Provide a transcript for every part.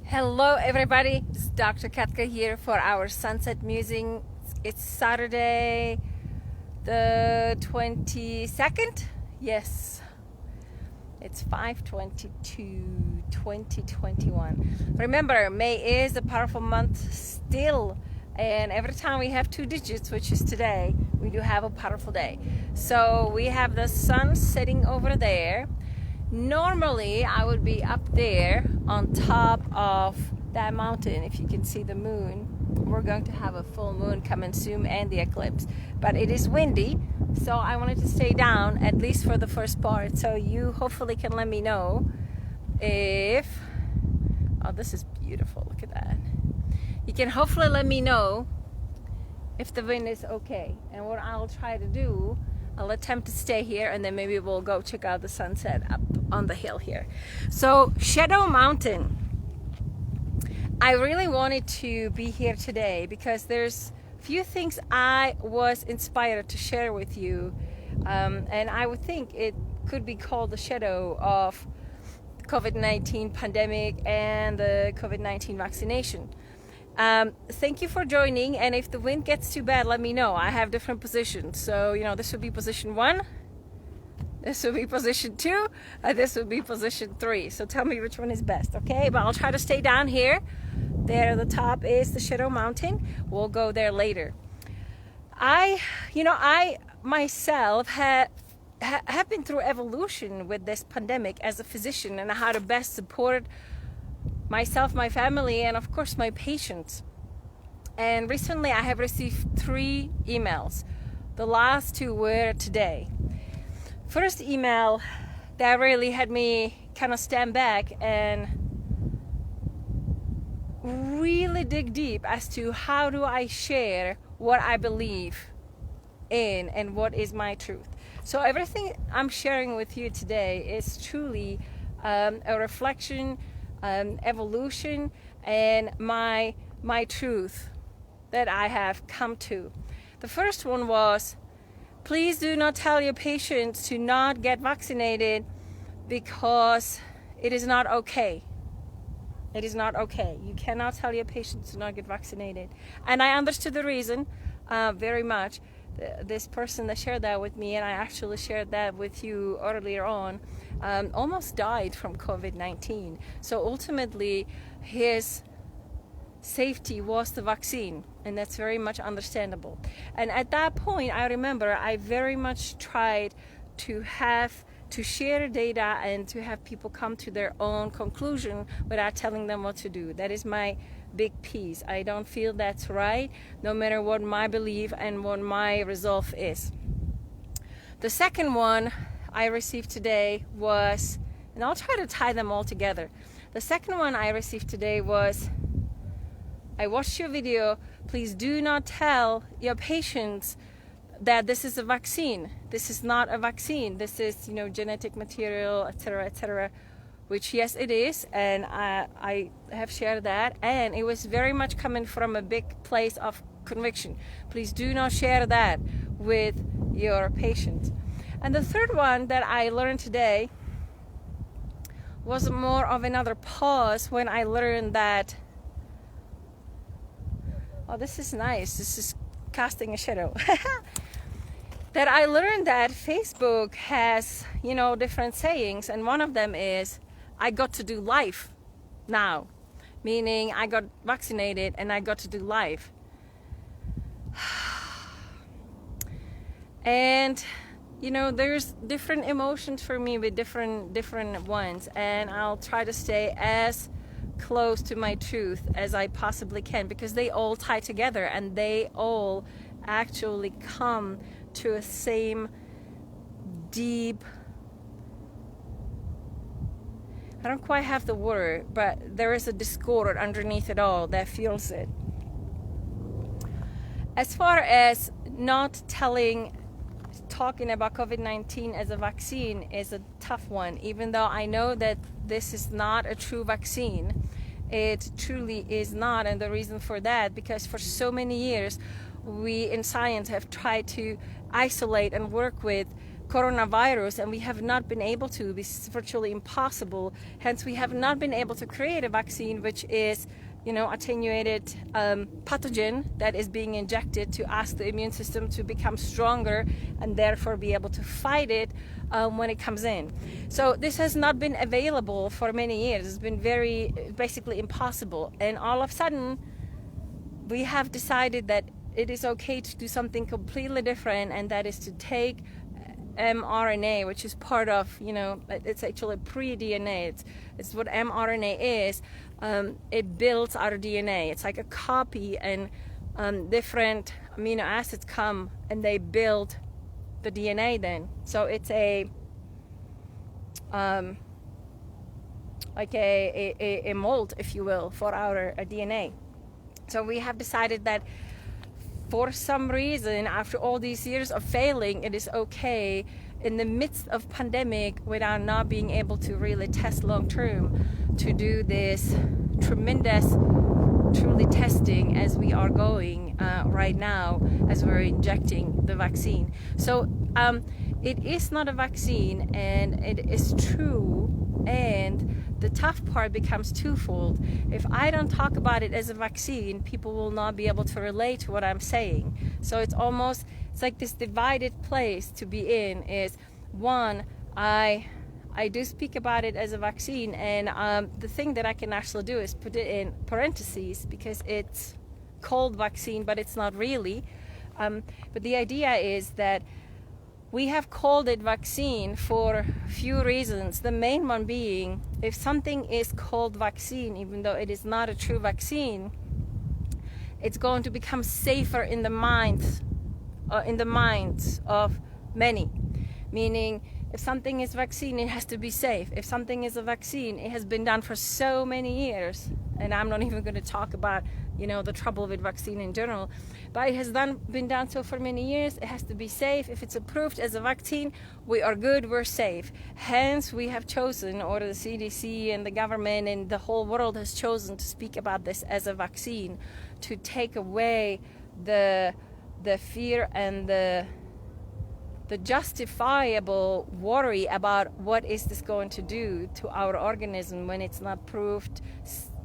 Hello everybody, it's Dr. Katka here for our sunset musing. It's Saturday the 22nd. Yes, it's 5/22 2021. Remember, May is a powerful month still, and every time we have two digits, which is today, we do have a powerful day. So we have the sun sitting over there. Normally I would be up there on top of that mountain. If you can see the moon, we're going to have a full moon coming soon and the eclipse, but it is windy, so I wanted to stay down at least for the first part, so you hopefully can let me know if this is beautiful, look at that. You can hopefully let me know if the wind is okay, and what I'll try to do, I'll attempt to stay here, and then maybe we'll go check out the sunset up on the hill here. So Shadow Mountain, I really wanted to be here today because there's a few things I was inspired to share with you, and I would think it could be called the shadow of the COVID-19 pandemic and the COVID-19 vaccination. Thank you for joining, and if the wind gets too bad, let me know. I have different positions, so this would be position 1, this would be position 2, and this would be position 3, so tell me which one is best, okay? But I'll try to stay down here. There at the top is the Shadow Mountain. We'll go there later. I myself have been through evolution with this pandemic as a physician, and how to best support myself, my family, and of course my patients. And recently I have received 3 emails. The last 2 were today. First email that really had me kind of stand back and really dig deep as to how do I share what I believe in and what is my truth. So everything I'm sharing with you today is truly a reflection, evolution, and my truth that I have come to. The first one was, please do not tell your patients to not get vaccinated because it is not okay. It is not okay. You cannot tell your patients to not get vaccinated. And I understood the reason very much. This person that shared that with me, and I actually shared that with you earlier on, almost died from COVID-19. So ultimately, his safety was the vaccine, and that's very much understandable. And at that point, I remember I very much tried to share data and to have people come to their own conclusion without telling them what to do. That is my big piece. I don't feel that's right, no matter what my belief and what my resolve is. The second one I received today was, and I'll try to tie them all together. The second one I received today was, I watched your video. Please do not tell your patients that this is a vaccine. This is not a vaccine. This is, genetic material, etc., etc., which yes, it is, and I have shared that, and it was very much coming from a big place of conviction. Please do not share that with your patients. And the third one that I learned today was more of another pause when I learned that, oh, this is nice. This is casting a shadow. That I learned that Facebook has, different sayings, and one of them is, I got to do life now, meaning I got vaccinated and I got to do life. And there's different emotions for me with different ones, and I'll try to stay as close to my truth as I possibly can, because they all tie together and they all actually come to a same deep, I don't quite have the word, but there is a discord underneath it all that feels it. As far as not talking about COVID-19 as a vaccine is a tough one, even though I know that this is not a true vaccine. It truly is not, and the reason for that, because for so many years we in science have tried to isolate and work with coronavirus, and we have not been able to. This is virtually impossible. Hence, we have not been able to create a vaccine which is, attenuated pathogen that is being injected to ask the immune system to become stronger and therefore be able to fight it when it comes in. So this has not been available for many years. It's been basically impossible. And all of a sudden, we have decided that it is okay to do something completely different, and that is to take mRNA, which is part of, it's actually pre-DNA. It's what mRNA is. It builds our DNA. It's like a copy, and different amino acids come and they build the DNA then. So it's like a mold, if you will, for our DNA. So we have decided that for some reason, after all these years of failing, it is okay in the midst of pandemic, without not being able to really test long term, to do this tremendous, truly testing as we are going right now, as we're injecting the vaccine. So it is not a vaccine, and it is true. And the tough part becomes twofold. If I don't talk about it as a vaccine, people will not be able to relate to what I'm saying. So it's like this divided place to be in. Is one, I do speak about it as a vaccine, and the thing that I can actually do is put it in parentheses, because it's called vaccine, but it's not really. But the idea is that we have called it vaccine for a few reasons. The main one being, if something is called vaccine, even though it is not a true vaccine, it's going to become safer in the minds of many. Meaning, if something is vaccine, it has to be safe. If something is a vaccine, it has been done for so many years. And I'm not even going to talk about, the trouble with vaccine in general. But it has been done so for many years. It has to be safe. If it's approved as a vaccine, we are good, we're safe. Hence, we have chosen, or the CDC and the government and the whole world has chosen to speak about this as a vaccine, to take away the fear and the justifiable worry about what is this going to do to our organism when it's not proved,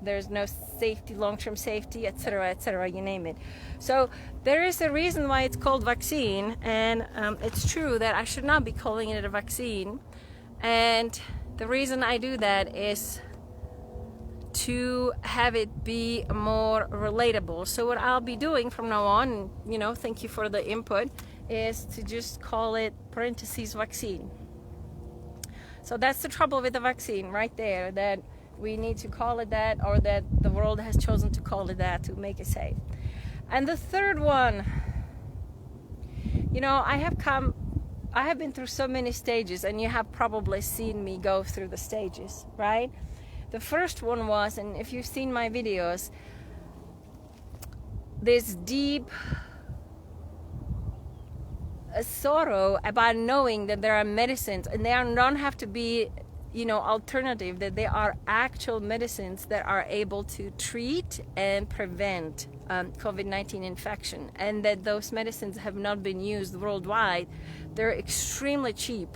there's no safety, long-term safety, etc., you name it. So there is a reason why it's called vaccine, and it's true that I should not be calling it a vaccine. And the reason I do that is to have it be more relatable. So what I'll be doing from now on, thank you for the input, is to just call it parentheses vaccine. So that's the trouble with the vaccine right there, that we need to call it that, or that the world has chosen to call it that to make it safe. And the third one, I have been through so many stages, and you have probably seen me go through the stages, right? The first one was, and if you've seen my videos, this deep sorrow about knowing that there are medicines, and they don't have to be alternative, that there are actual medicines that are able to treat and prevent COVID-19 infection, and that those medicines have not been used worldwide. They're extremely cheap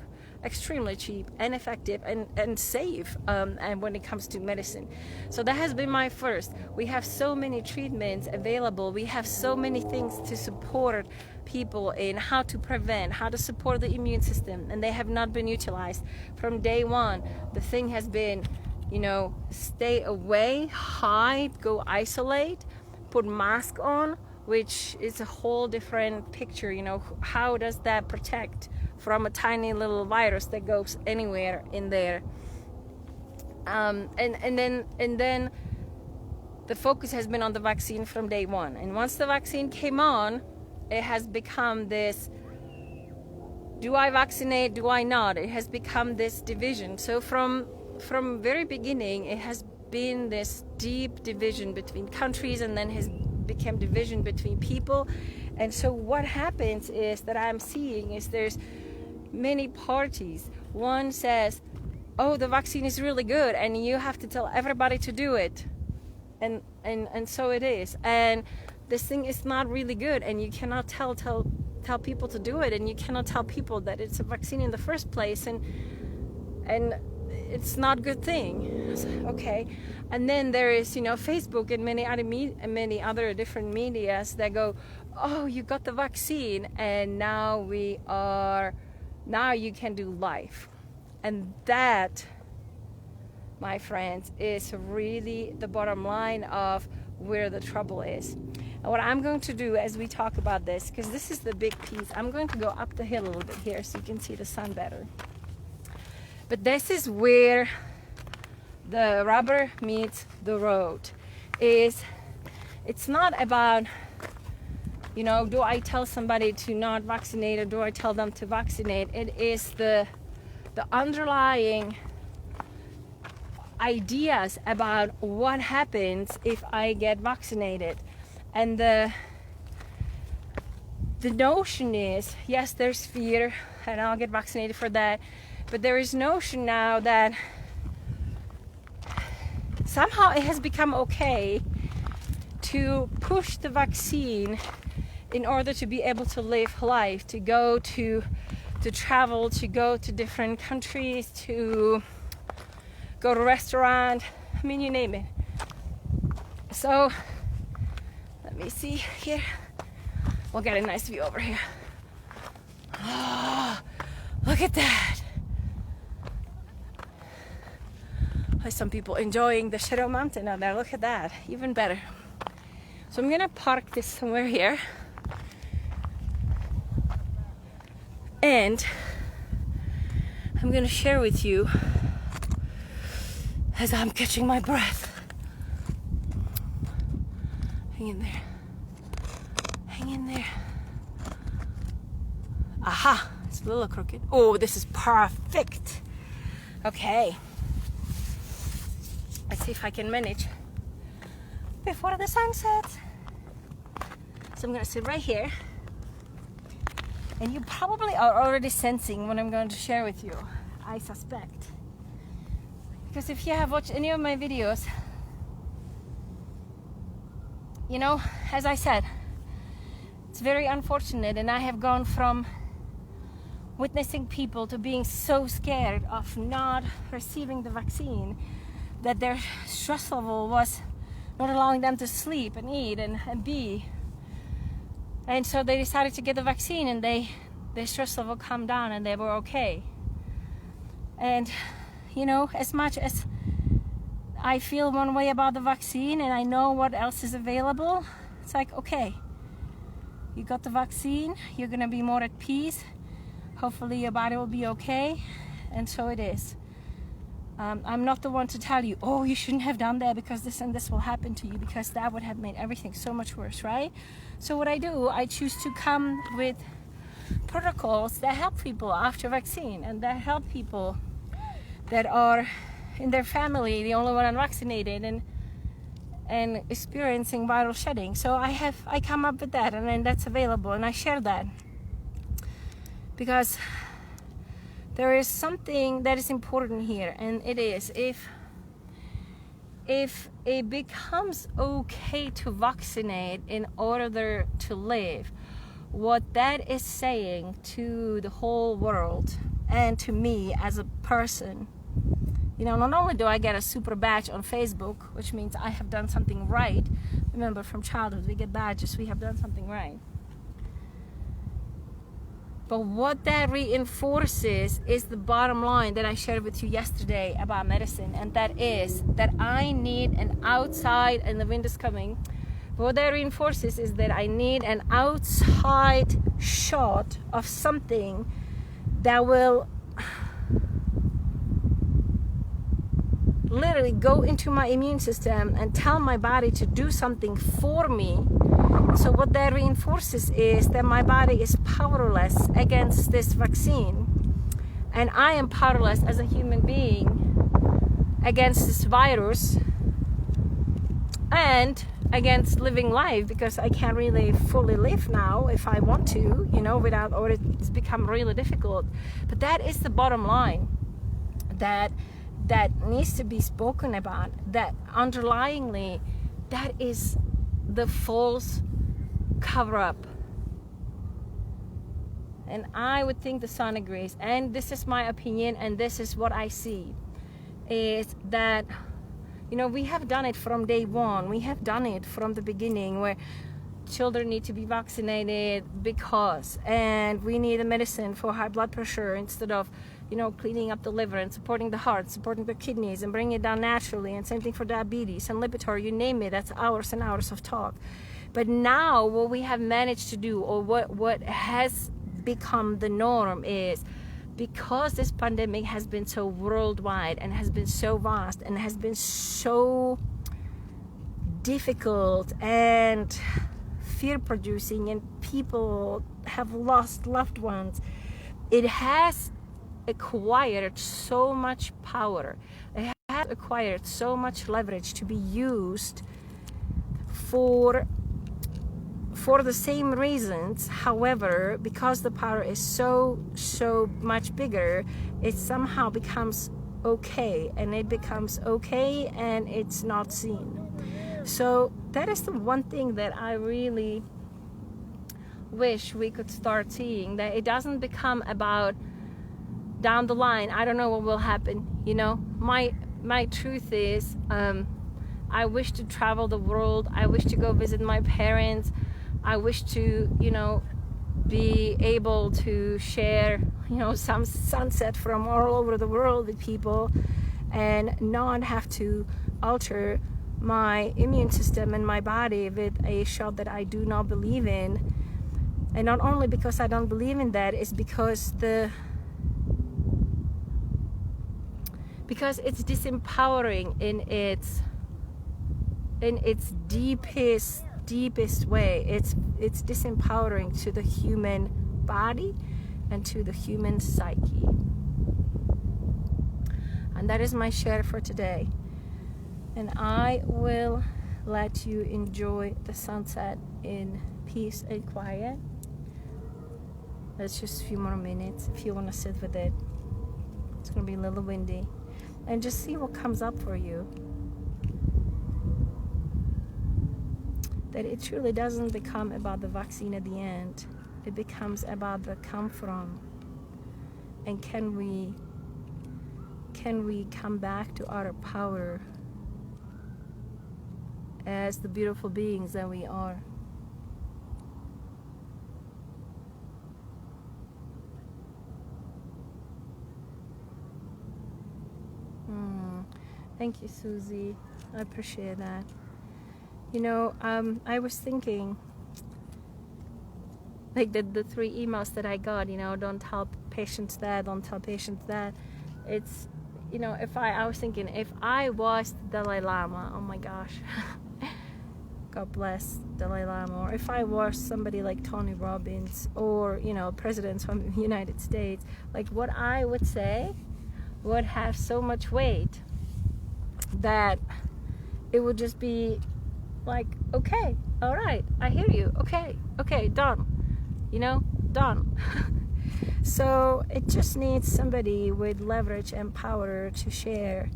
and effective and safe, and when it comes to medicine. So that has been my first. We have so many treatments available. We have so many things to support people in how to prevent, how to support the immune system, and they have not been utilized. From day one, the thing has been, stay away, hide, go isolate, put mask on, which is a whole different picture. How does that protect from a tiny little virus that goes anywhere in there? And then the focus has been on the vaccine from day one. And once the vaccine came on, it has become this, do I vaccinate, do I not? It has become this division. So from very beginning, it has been this deep division between countries, and then has become division between people. And so what happens is that I'm seeing is there's many parties. One says, oh, the vaccine is really good, and you have to tell everybody to do it. And so it is. And this thing is not really good, and you cannot tell tell people to do it, and you cannot tell people that it's a vaccine in the first place, and it's not a good thing. Okay. And then there is, Facebook and many other different medias that go, oh, you got the vaccine, and now you can do life. And that, my friends, is really the bottom line of where the trouble is. And what I'm going to do as we talk about this, because this is the big piece, I'm going to go up the hill a little bit here so you can see the sun better. But this is where the rubber meets the road. It's not about, do I tell somebody to not vaccinate or do I tell them to vaccinate? It is the underlying ideas about what happens if I get vaccinated. And the notion is, yes, there's fear and I'll get vaccinated for that, but there is notion now that somehow it has become okay to push the vaccine in order to be able to live life, to go to travel, to go to different countries, to go to a restaurant, I mean, you name it. So let me see here. We'll get a nice view over here. Oh, look at that. There's some people enjoying the Shadow Mountain out there. Look at that, even better. So I'm gonna park this somewhere here. And I'm gonna share with you as I'm catching my breath. Hang in there. Hang in there. Aha, it's a little crooked. Oh, this is perfect. Okay. Let's see if I can manage before the sun sets. So I'm gonna sit right here. And you probably are already sensing what I'm going to share with you, I suspect. Because if you have watched any of my videos, as I said, it's very unfortunate, and I have gone from witnessing people to being so scared of not receiving the vaccine that their stress level was not allowing them to sleep and eat and be. And so they decided to get the vaccine, and their stress level calmed down and they were okay. And as much as I feel one way about the vaccine and I know what else is available, it's like, okay, you got the vaccine, you're gonna be more at peace, hopefully your body will be okay, and so it is. I'm not the one to tell you, oh, you shouldn't have done that because this and this will happen to you, because that would have made everything so much worse, right? So what I do, I choose to come with protocols that help people after vaccine, and that help people that are in their family the only one unvaccinated and experiencing viral shedding. So I come up with that, and then that's available, and I share that because there is something that is important here, and it is if it becomes okay to vaccinate in order to live, what that is saying to the whole world and to me as a person, not only do I get a super badge on Facebook, which means I have done something right. Remember, from childhood we get badges, we have done something right. But what that reinforces is the bottom line that I shared with you yesterday about medicine, and that is that I need an outside, and the wind is coming. But what that reinforces is that I need an outside shot of something that will literally go into my immune system and tell my body to do something for me. So what that reinforces is that my body is powerless against this vaccine, and I am powerless as a human being against this virus and against living life, because I can't really fully live now if I want to, without, or it's become really difficult. But that is the bottom line that needs to be spoken about, that underlyingly, that is the false cover-up and I would think the sun agrees, and this is my opinion and this is what I see, is that, you know, we have done it from day one. We have done it from the beginning, where children need to be vaccinated because, and we need a medicine for high blood pressure instead of, you know, cleaning up the liver and supporting the heart, supporting the kidneys and bringing it down naturally, and same thing for diabetes and Lipitor, you name it. That's hours and hours of talk. But now what we have managed to do, or what has become the norm, is because this pandemic has been so worldwide and has been so vast and has been so difficult and fear producing, and people have lost loved ones, it has acquired so much power. It has acquired so much leverage to be used for the same reasons. However, because the power is so much bigger, it somehow becomes okay, and it becomes okay and it's not seen. So that is the one thing that I really wish we could start seeing, that it doesn't become about down the line, I don't know what will happen, you know. My truth is, I wish to travel the world. I wish to go visit my parents. I wish to, you know, be able to share, you know, some sunset from all over the world with people, and not have to alter my immune system and my body with a shot that I do not believe in. And not only because I don't believe in that, it's because it's disempowering in its deepest way. It's disempowering to the human body and to the human psyche. And that is my share for today. And I will let you enjoy the sunset in peace and quiet. That's just a few more minutes if you want to sit with it. It's going to be a little windy. And just see what comes up for you. That it truly doesn't become about the vaccine at the end. It becomes about the come from. And can we come back to our power as the beautiful beings that we are. Thank you, Susie. I appreciate that. You know, I was thinking, like the 3 emails that I got, you know, don't tell patients that, don't tell patients that. It's, you know, I was thinking, if I was the Dalai Lama, oh my gosh, God bless Dalai Lama, or if I was somebody like Tony Robbins, or, you know, presidents from the United States, like what I would say would have so much weight that it would just be like, okay, all right, I hear you, okay, done, you know, done. So it just needs somebody with leverage and power to share.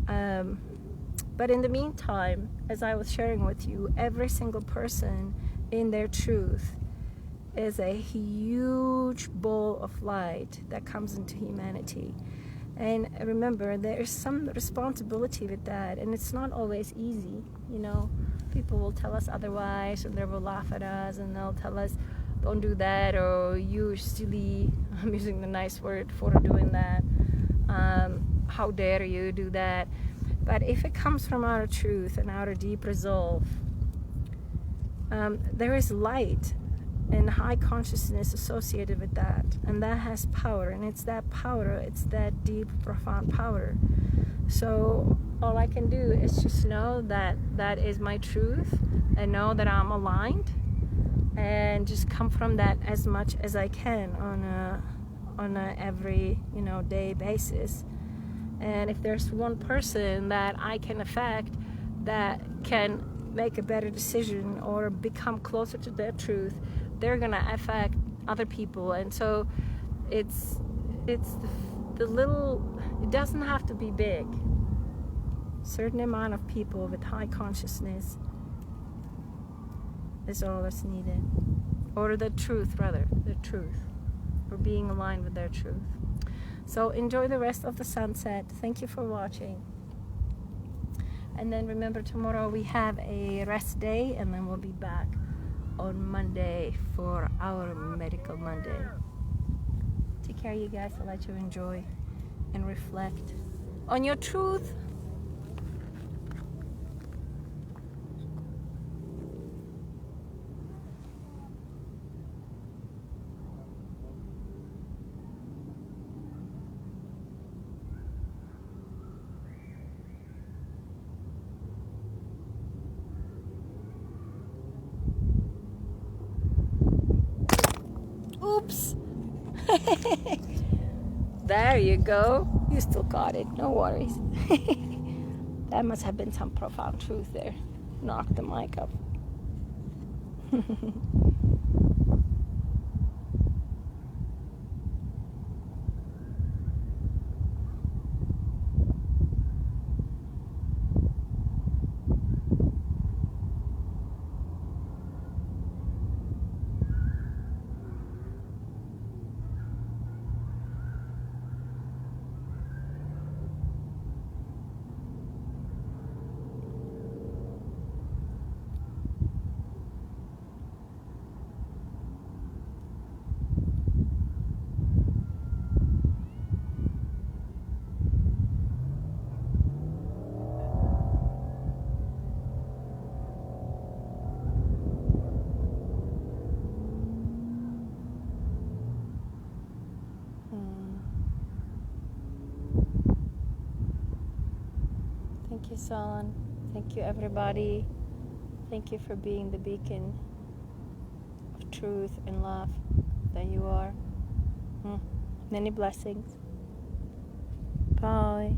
But in the meantime, as I was sharing with you, every single person in their truth is a huge ball of light that comes into humanity. And remember, there is some responsibility with that, and it's not always easy, you know. People will tell us otherwise, and they will laugh at us, and they'll tell us, don't do that, or you silly, I'm using the nice word for doing that, how dare you do that. But if it comes from our truth and our deep resolve, there is light and high consciousness associated with that, and that has power, and it's that power, it's that deep, profound power. So all I can do is just know that that is my truth, and know that I'm aligned, and just come from that as much as I can on a every, you know, day basis. And if there's one person that I can affect that can make a better decision or become closer to their truth, they're gonna affect other people. And so it's the little, it doesn't have to be big. Certain amount of people with high consciousness is all that's needed. Or the truth, rather, the truth. or being aligned with their truth. So enjoy the rest of the sunset. Thank you for watching. And then remember, tomorrow we have a rest day, and then we'll be back on Monday for our Medical Monday. Take care, you guys. I'll let you enjoy and reflect on your truth. Oops. There you go. You still got it. No worries. That must have been some profound truth there. Knocked the mic up. Thank you, Son. Thank you, everybody. Thank you for being the beacon of truth and love that you are. Many blessings. Bye.